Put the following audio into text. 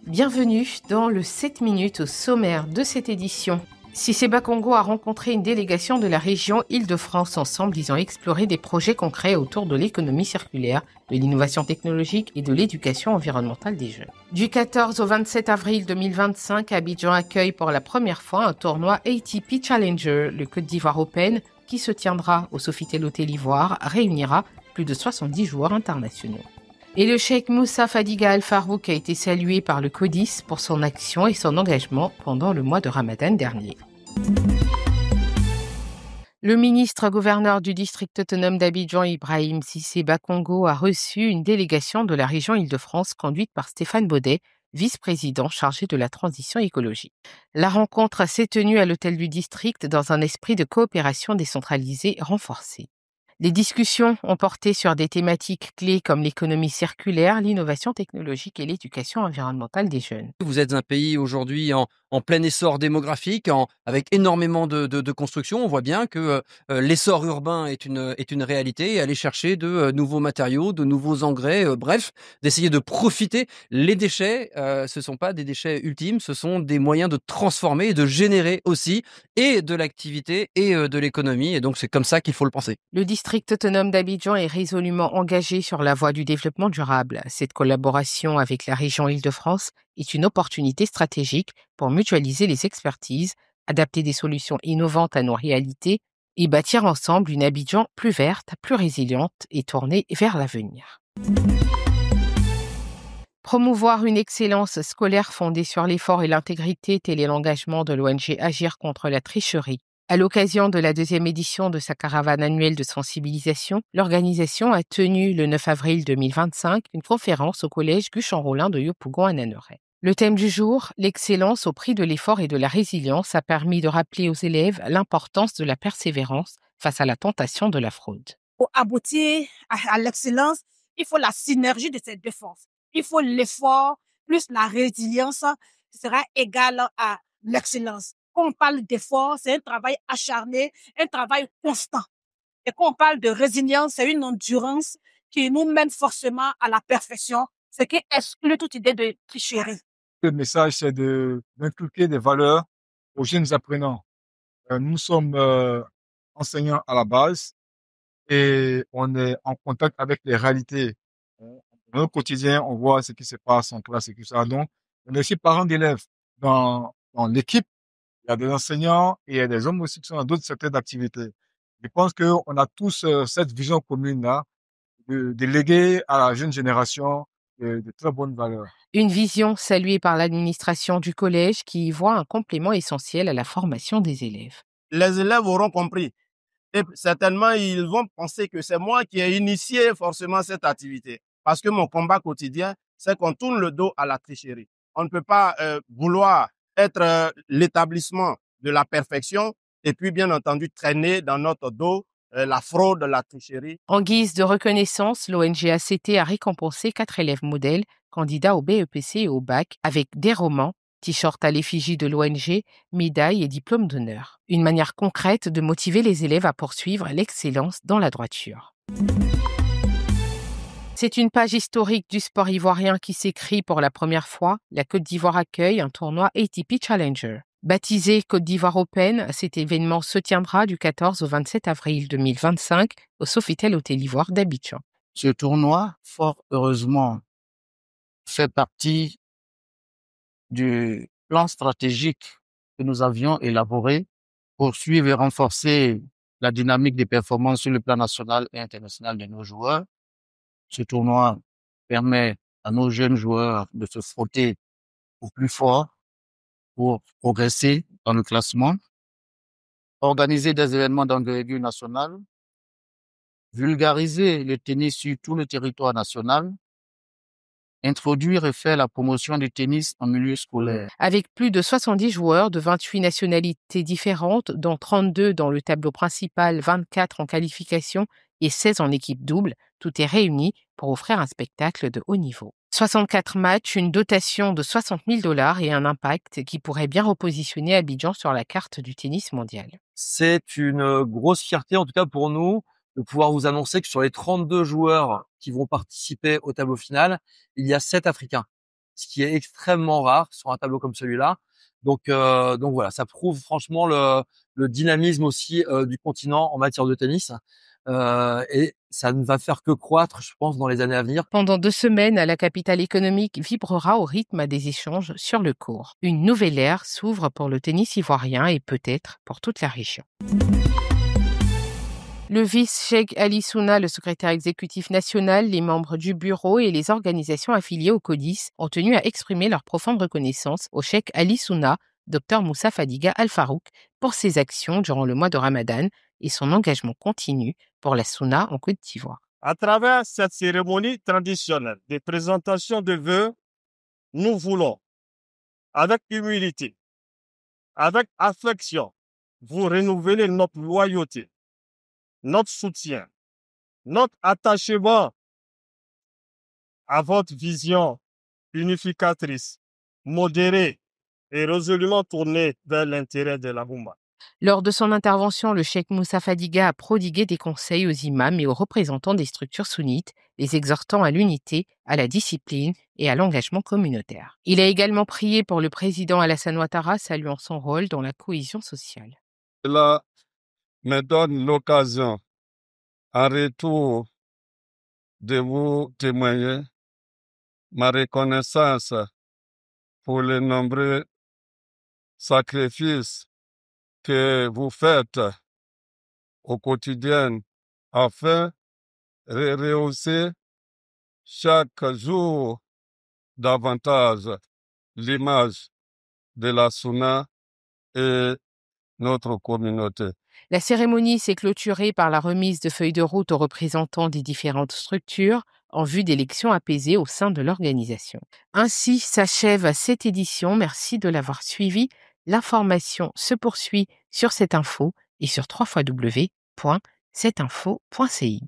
Bienvenue dans le 7 minutes au sommaire de cette édition. Cissé Bakongo a rencontré une délégation de la région Île-de-France. Ensemble, ils ont exploré des projets concrets autour de l'économie circulaire, de l'innovation technologique et de l'éducation environnementale des jeunes. Du 14 au 27 avril 2025, Abidjan accueille pour la première fois un tournoi ATP Challenger. Le Côte d'Ivoire Open, qui se tiendra au Sofitel Hôtel Ivoire, réunira plus de 70 joueurs internationaux. Et le cheikh Moussa Fadiga Al-Farouk a été salué par le CODIS pour son action et son engagement pendant le mois de Ramadan dernier. Le ministre-gouverneur du district autonome d'Abidjan, Ibrahim Cissé Bakongo, a reçu une délégation de la région Île-de-France conduite par Stéphane Baudet, vice-président chargé de la transition écologique. La rencontre s'est tenue à l'hôtel du district dans un esprit de coopération décentralisée renforcée. Les discussions ont porté sur des thématiques clés comme l'économie circulaire, l'innovation technologique et l'éducation environnementale des jeunes. Vous êtes un pays aujourd'hui en plein essor démographique, avec énormément de construction. On voit bien que l'essor urbain est une réalité et aller chercher de nouveaux matériaux, de nouveaux engrais, bref, d'essayer de profiter. Les déchets, ce ne sont pas des déchets ultimes, ce sont des moyens de transformer et de générer aussi et de l'activité et de l'économie. Et donc, c'est comme ça qu'il faut le penser. Le district autonome d'Abidjan est résolument engagé sur la voie du développement durable. Cette collaboration avec la région Île-de-France est une opportunité stratégique pour mutualiser les expertises, adapter des solutions innovantes à nos réalités et bâtir ensemble une Abidjan plus verte, plus résiliente et tournée vers l'avenir. Promouvoir une excellence scolaire fondée sur l'effort et l'intégrité, tel est l'engagement de l'ONG Agir contre la tricherie. À l'occasion de la deuxième édition de sa caravane annuelle de sensibilisation, l'organisation a tenu le 9 avril 2025 une conférence au collège Guchan-Rollin de Yopougon-Ananoret. Le thème du jour, l'excellence au prix de l'effort et de la résilience, a permis de rappeler aux élèves l'importance de la persévérance face à la tentation de la fraude. Pour aboutir à l'excellence, il faut la synergie de ces deux forces. Il faut l'effort plus la résilience, ce sera égal à l'excellence. Quand on parle d'effort, c'est un travail acharné, un travail constant. Et quand on parle de résilience, c'est une endurance qui nous mène forcément à la perfection, ce qui exclut toute idée de tricherie. Le message, c'est d'inculquer des valeurs aux jeunes apprenants. Nous sommes enseignants à la base et on est en contact avec les réalités. Dans le quotidien, on voit ce qui se passe en classe et tout ça. Donc, on est aussi parents d'élèves. Dans l'équipe, il y a des enseignants et il y a des hommes aussi qui sont dans d'autres secteurs d'activité. Je pense qu'on a tous cette vision commune-là de léguer à la jeune génération de très bonnes valeurs. Une vision saluée par l'administration du collège qui y voit un complément essentiel à la formation des élèves. Les élèves auront compris. Et certainement, ils vont penser que c'est moi qui ai initié forcément cette activité. Parce que mon combat quotidien, c'est qu'on tourne le dos à la tricherie. On ne peut pas vouloir être l'établissement de la perfection et puis, bien entendu, traîner dans notre dos la fraude, la tricherie. En guise de reconnaissance, l'ONG ACT a récompensé 4 élèves modèles, candidats au BEPC et au bac, avec des romans, t-shirts à l'effigie de l'ONG, médailles et diplômes d'honneur. Une manière concrète de motiver les élèves à poursuivre l'excellence dans la droiture. C'est une page historique du sport ivoirien qui s'écrit pour la première fois. La Côte d'Ivoire accueille un tournoi ATP Challenger. Baptisé Côte d'Ivoire Open, cet événement se tiendra du 14 au 27 avril 2025 au Sofitel Hôtel Ivoire d'Abidjan. Ce tournoi, fort heureusement, fait partie du plan stratégique que nous avions élaboré pour suivre et renforcer la dynamique des performances sur le plan national et international de nos joueurs. Ce tournoi permet à nos jeunes joueurs de se frotter au plus fort pour progresser dans le classement, organiser des événements d'envergure nationale, vulgariser le tennis sur tout le territoire national, introduire et faire la promotion du tennis en milieu scolaire. Avec plus de 70 joueurs de 28 nationalités différentes, dont 32 dans le tableau principal, 24 en qualification et 16 en équipe double, tout est réuni pour offrir un spectacle de haut niveau. 64 matchs, une dotation de 60 000 $ et un impact qui pourrait bien repositionner Abidjan sur la carte du tennis mondial. C'est une grosse fierté, en tout cas pour nous, de pouvoir vous annoncer que sur les 32 joueurs qui vont participer au tableau final, il y a 7 Africains. ce qui est extrêmement rare sur un tableau comme celui-là. Donc voilà, ça prouve franchement le dynamisme aussi du continent en matière de tennis. Et ça ne va faire que croître, je pense, dans les années à venir. Pendant 2 semaines, la capitale économique vibrera au rythme des échanges sur le court. Une nouvelle ère s'ouvre pour le tennis ivoirien et peut-être pour toute la région. Le vice-cheikh Ali Souna, le secrétaire exécutif national, les membres du bureau et les organisations affiliées au CODIS ont tenu à exprimer leur profonde reconnaissance au cheikh Ali Souna, Dr Moussa Fadiga Al-Farouk, pour ses actions durant le mois de Ramadan et son engagement continu pour la Souna en Côte d'Ivoire. À travers cette cérémonie traditionnelle de présentation de vœux, nous voulons, avec humilité, avec affection, vous renouveler notre loyauté, notre soutien, notre attachement à votre vision unificatrice, modérée et résolument tournée vers l'intérêt de la Boumba. Lors de son intervention, le cheikh Moussa Fadiga a prodigué des conseils aux imams et aux représentants des structures sunnites, les exhortant à l'unité, à la discipline et à l'engagement communautaire. Il a également prié pour le président Alassane Ouattara, saluant son rôle dans la cohésion sociale. Cela me donne l'occasion, en retour, de vous témoigner ma reconnaissance pour les nombreux sacrifices que vous faites au quotidien afin de rehausser chaque jour davantage l'image de la Souna et notre communauté. La cérémonie s'est clôturée par la remise de feuilles de route aux représentants des différentes structures en vue d'élections apaisées au sein de l'organisation. Ainsi s'achève cette édition. Merci de l'avoir suivi. L'information se poursuit sur cette info et sur www.cetteinfo.ci.